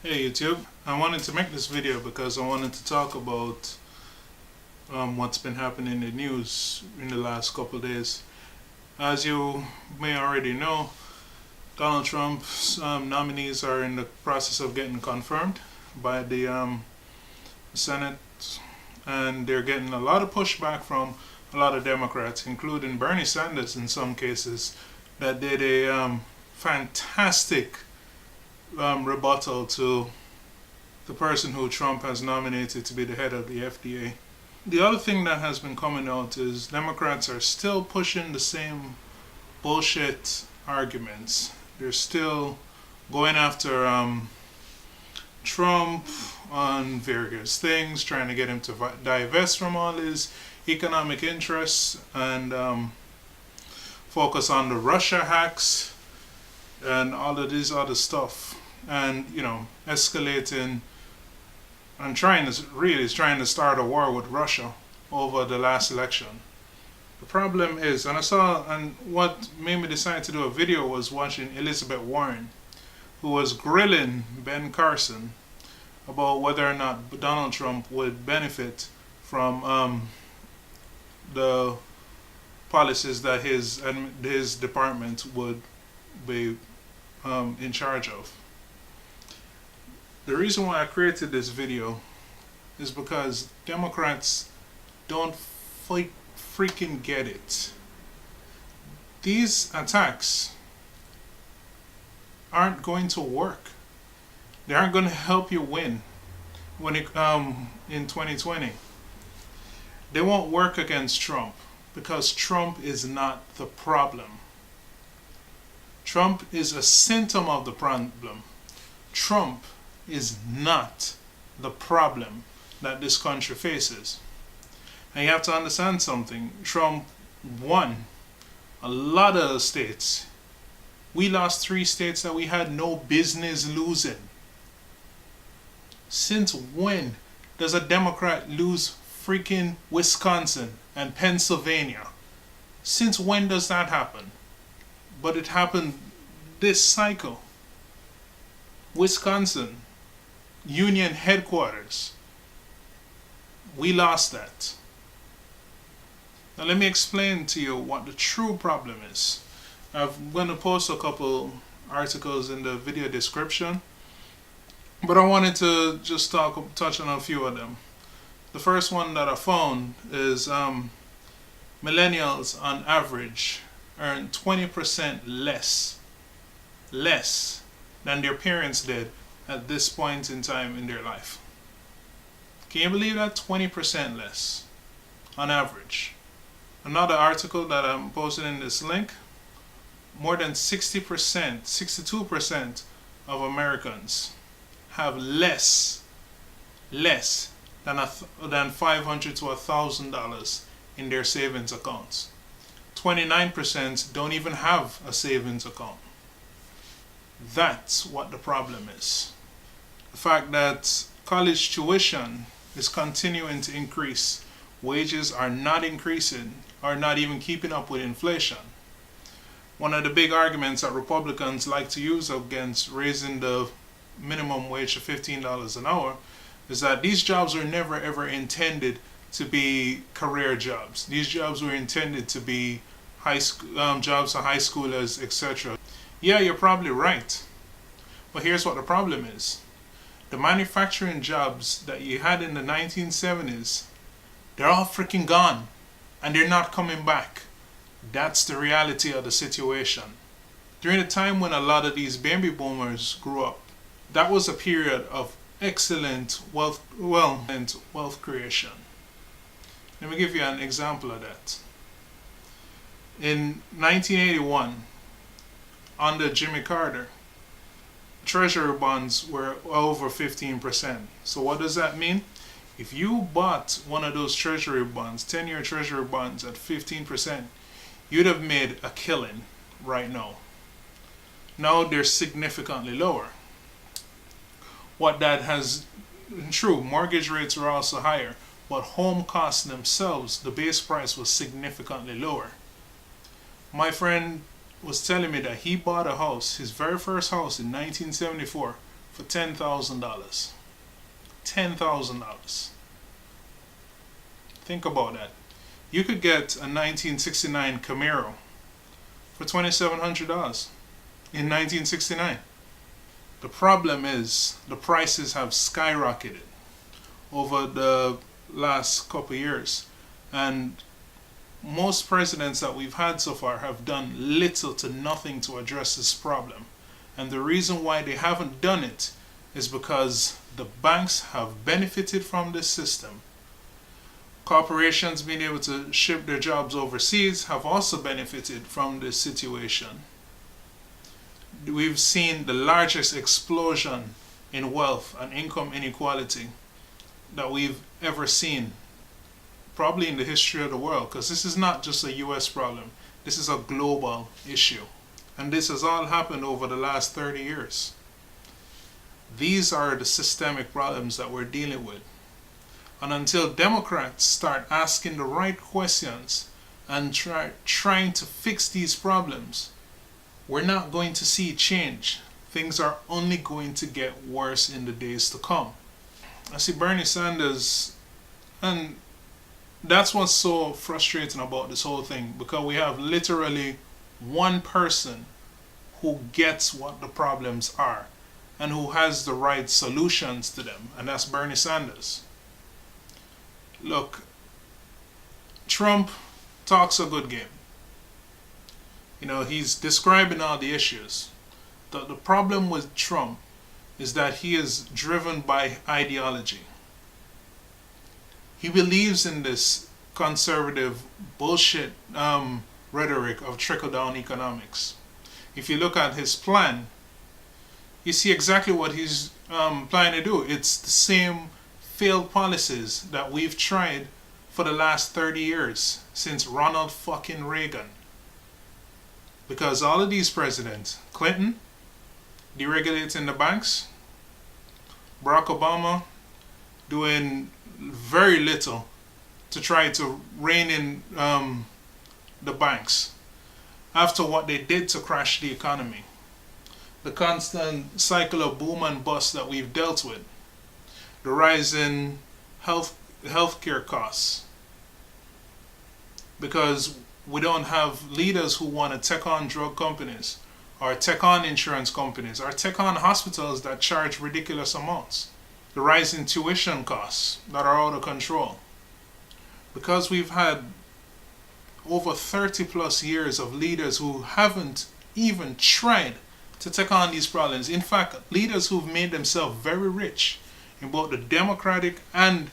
Hey YouTube, I wanted to make this video because I wanted to talk about what's been happening in the news in the last couple of days. As you may already know, Donald Trump's nominees are in the process of getting confirmed by the Senate, and they're getting a lot of pushback from a lot of Democrats, including Bernie Sanders in some cases, that did a fantastic rebuttal to the person who Trump has nominated to be the head of the FDA. The other thing that has been coming out is Democrats are still pushing the same bullshit arguments. They're still going after Trump on various things, trying to get him to divest from all his economic interests and focus on the Russia hacks and all of this other stuff, and escalating and trying to start a war with Russia over the last election. The problem is, and what made me decide to do a video was watching Elizabeth Warren, who was grilling Ben Carson about whether or not Donald Trump would benefit from the policies that his department would be in charge of. The reason why I created this video is because Democrats don't freaking get it. These attacks aren't going to work. They aren't going to help you win when in 2020. They won't work against Trump because Trump is not the problem. Trump is a symptom of the problem. Trump is not the problem that this country faces. And you have to understand something. Trump won a lot of the states. We lost 3 states that we had no business losing. Since when does a Democrat lose freaking Wisconsin and Pennsylvania? Since when does that happen? But it happened this cycle. Wisconsin, Union headquarters. We lost that. Now let me explain to you what the true problem is. I'm going to post a couple articles in the video description, but I wanted to just touch on a few of them. The first one that I found is millennials on average earn 20% less than their parents did at this point in time in their life. Can you believe that? 20% less on average. Another article that I'm posting in this link, more than 60%, 62% of Americans have less than $500 to $1,000 in their savings accounts. 29% don't even have a savings account. That's what the problem is. The fact that college tuition is continuing to increase. Wages are not increasing, or not even keeping up with inflation. One of the big arguments that Republicans like to use against raising the minimum wage to $15 an hour is that these jobs were never ever intended to be career jobs. These jobs were intended to be jobs for high schoolers, etc. Yeah, you're probably right. But here's what the problem is. The manufacturing jobs that you had in the 1970s, they're all freaking gone. And they're not coming back. That's the reality of the situation. During the time when a lot of these baby boomers grew up, that was a period of excellent wealth creation. Let me give you an example of that. In 1981, under Jimmy Carter, treasury bonds were over 15%. So what does that mean? If you bought one of those treasury bonds, 10-year treasury bonds at 15%, you'd have made a killing right now. Now they're significantly lower. What that has, true, mortgage rates are also higher, but home costs themselves, the base price was significantly lower. My friend was telling me that he bought a house, his very first house in 1974, for $10,000. $10,000. Think about that. You could get a 1969 Camaro for $2,700 in 1969. The problem is the prices have skyrocketed over the last couple of years, and most presidents that we've had so far have done little to nothing to address this problem. And the reason why they haven't done it is because the banks have benefited from this system. Corporations being able to ship their jobs overseas have also benefited from this situation. We've seen the largest explosion in wealth and income inequality that we've ever seen, probably in the history of the world, because this is not just a US problem, this is a global issue. And this has all happened over the last 30 years. These are the systemic problems that we're dealing with. And until Democrats start asking the right questions and trying to fix these problems, we're not going to see change. Things are only going to get worse in the days to come. I see Bernie Sanders, and that's what's so frustrating about this whole thing, because we have literally one person who gets what the problems are and who has the right solutions to them, and that's Bernie Sanders. Look, Trump talks a good game. You know, he's describing all the issues. The problem with Trump is that he is driven by ideology. He believes in this conservative bullshit rhetoric of trickle-down economics. If you look at his plan, you see exactly what he's planning to do. It's the same failed policies that we've tried for the last 30 years, since Ronald fucking Reagan. Because all of these presidents, Clinton, deregulating the banks, Barack Obama doing very little to try to rein in the banks after what they did to crash the economy. The constant cycle of boom and bust that we've dealt with, the rise in healthcare costs, because we don't have leaders who want to take on drug companies or take on insurance companies or take on hospitals that charge ridiculous amounts. The rise in tuition costs that are out of control. Because we've had over 30 plus years of leaders who haven't even tried to take on these problems. In fact, leaders who've made themselves very rich in both the Democratic and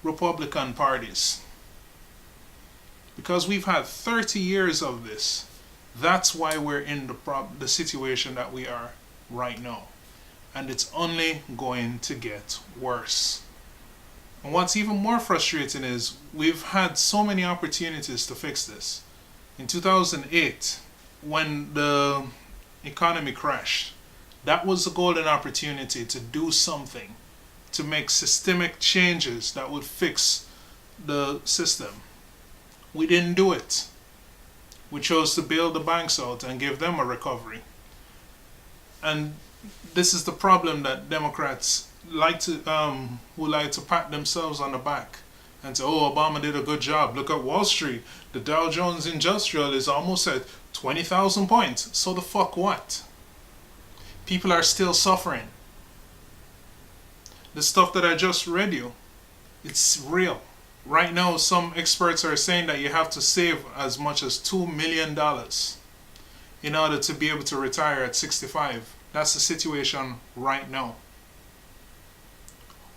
Republican parties. Because we've had 30 years of this, that's why we're in the situation that we are right now. And it's only going to get worse. And what's even more frustrating is we've had so many opportunities to fix this. In 2008, when the economy crashed, that was a golden opportunity to do something, to make systemic changes that would fix the system. We didn't do it. We chose to bail the banks out and give them a recovery. And this is the problem that Democrats like to who like to pat themselves on the back and say, oh, Obama did a good job. Look at Wall Street. The Dow Jones Industrial is almost at 20,000 points. So the fuck what? People are still suffering. The stuff that I just read you, it's real. Right now, some experts are saying that you have to save as much as $2 million in order to be able to retire at 65. That's the situation right now.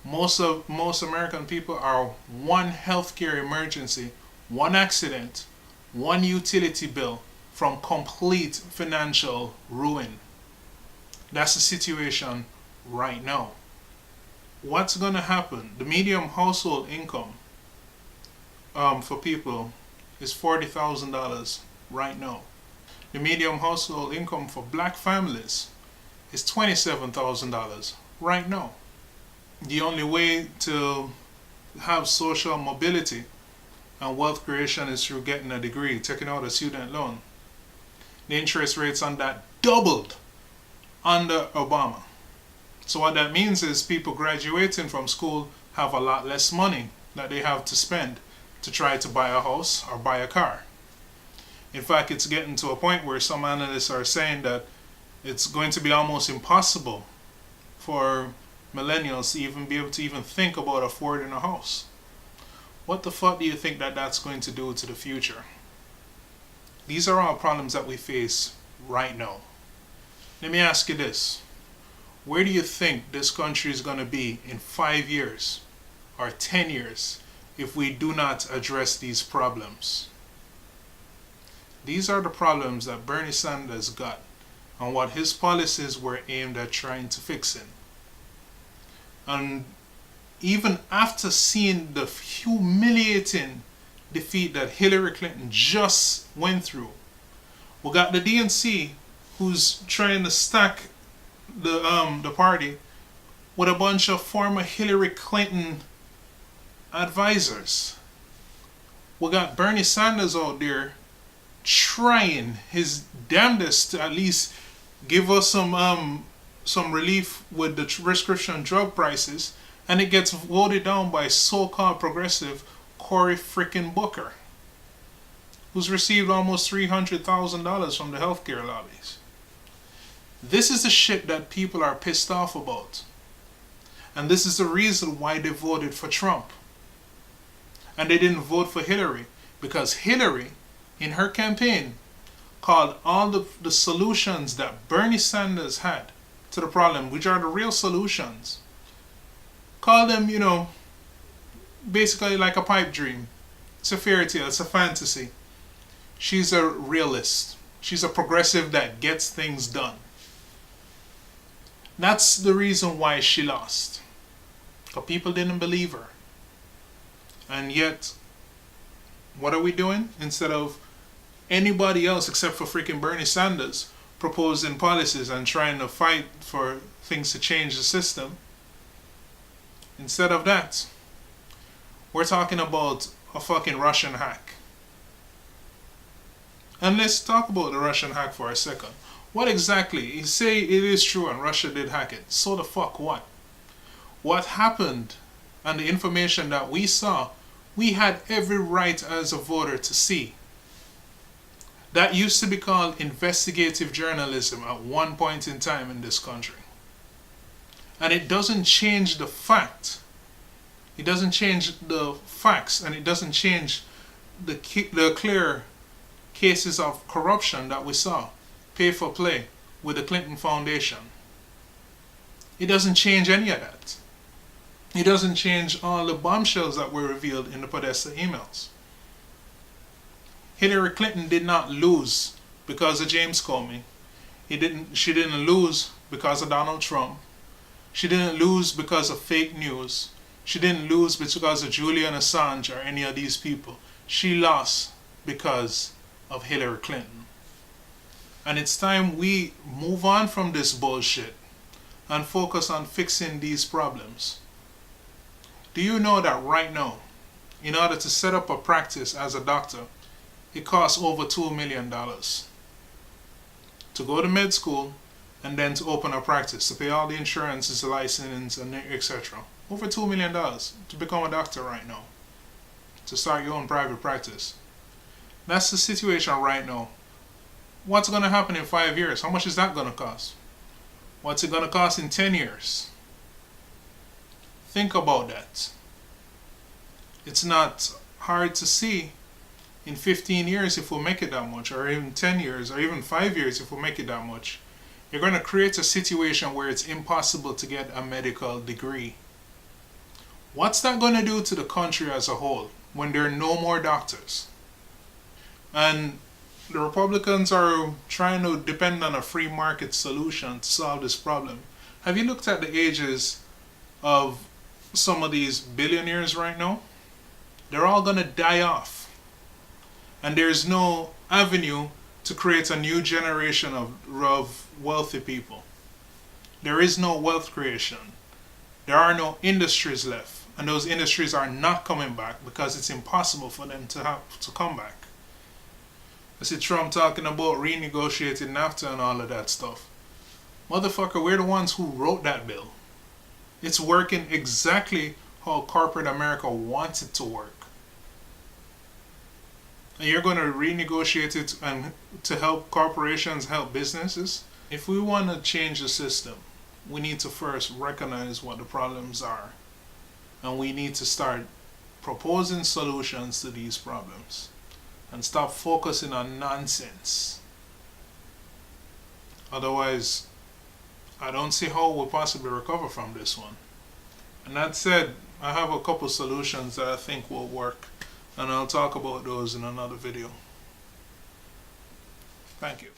Most American people are one healthcare emergency, one accident, one utility bill from complete financial ruin. That's the situation right now. What's going to happen? The median household income for people is $40,000 right now. The median household income for black families is $27,000 right now. The only way to have social mobility and wealth creation is through getting a degree, taking out a student loan. The interest rates on that doubled under Obama. So what that means is people graduating from school have a lot less money that they have to spend to try to buy a house or buy a car. In fact, it's getting to a point where some analysts are saying that it's going to be almost impossible for millennials to even be able to even think about affording a house. What the fuck do you think that that's going to do to the future? These are all problems that we face right now. Let me ask you this. Where do you think this country is going to be in 5 years or 10 years if we do not address these problems? These are the problems that Bernie Sanders got and what his policies were aimed at trying to fix it. And even after seeing the humiliating defeat that Hillary Clinton just went through, we got the DNC who's trying to stack the party with a bunch of former Hillary Clinton advisors. We got Bernie Sanders out there trying his damnedest to at least give us some relief with the prescription drug prices, and it gets voted down by so-called progressive Cory frickin' Booker, who's received almost $300,000 from the healthcare lobbies. This is the shit that people are pissed off about. And this is the reason why they voted for Trump. And they didn't vote for Hillary, because Hillary, in her campaign, called all the solutions that Bernie Sanders had to the problem, which are the real solutions, called them, basically like a pipe dream. It's a fairy tale, it's a fantasy. She's a realist. She's a progressive that gets things done. That's the reason why she lost. Because people didn't believe her. And yet, what are we doing? Instead of anybody else except for freaking Bernie Sanders proposing policies and trying to fight for things to change the system, instead of that, we're talking about a fucking Russian hack. And let's talk about the Russian hack for a second. What exactly? You say it is true and Russia did hack it. So the fuck what? What happened and the information that we saw, we had every right as a voter to see. That used to be called investigative journalism at one point in time in this country. And it doesn't change the fact. It doesn't change the facts, and it doesn't change the clear cases of corruption that we saw. Pay for play with the Clinton Foundation. It doesn't change any of that. It doesn't change all the bombshells that were revealed in the Podesta emails. Hillary Clinton did not lose because of James Comey. She didn't lose because of Donald Trump. She didn't lose because of fake news. She didn't lose because of Julian Assange or any of these people. She lost because of Hillary Clinton. And it's time we move on from this bullshit and focus on fixing these problems. Do you know that right now, in order to set up a practice as a doctor, it costs over $2 million to go to med school and then to open a practice, to pay all the insurances, the license, and etc. Over $2 million to become a doctor right now, to start your own private practice. That's the situation right now. What's going to happen in 5 years? How much is that going to cost? What's it going to cost in 10 years? Think about that. It's not hard to see in 15 years if we'll make it that much, or even 10 years, or even 5 years if we'll make it that much. You're going to create a situation where it's impossible to get a medical degree. What's that going to do to the country as a whole when there are no more doctors? And the Republicans are trying to depend on a free market solution to solve this problem. Have you looked at the ages of some of these billionaires right now? They're all going to die off. And there's no avenue to create a new generation of wealthy people. There is no wealth creation. There are no industries left. And those industries are not coming back because it's impossible for them to come back. I see Trump talking about renegotiating NAFTA and all of that stuff. Motherfucker, we're the ones who wrote that bill. It's working exactly how corporate America wants it to work. And you're going to renegotiate it and to help corporations help businesses. If we want to change the system, we need to first recognize what the problems are. And we need to start proposing solutions to these problems and stop focusing on nonsense. Otherwise, I don't see how we'll possibly recover from this one. And that said, I have a couple solutions that I think will work, and I'll talk about those in another video. Thank you.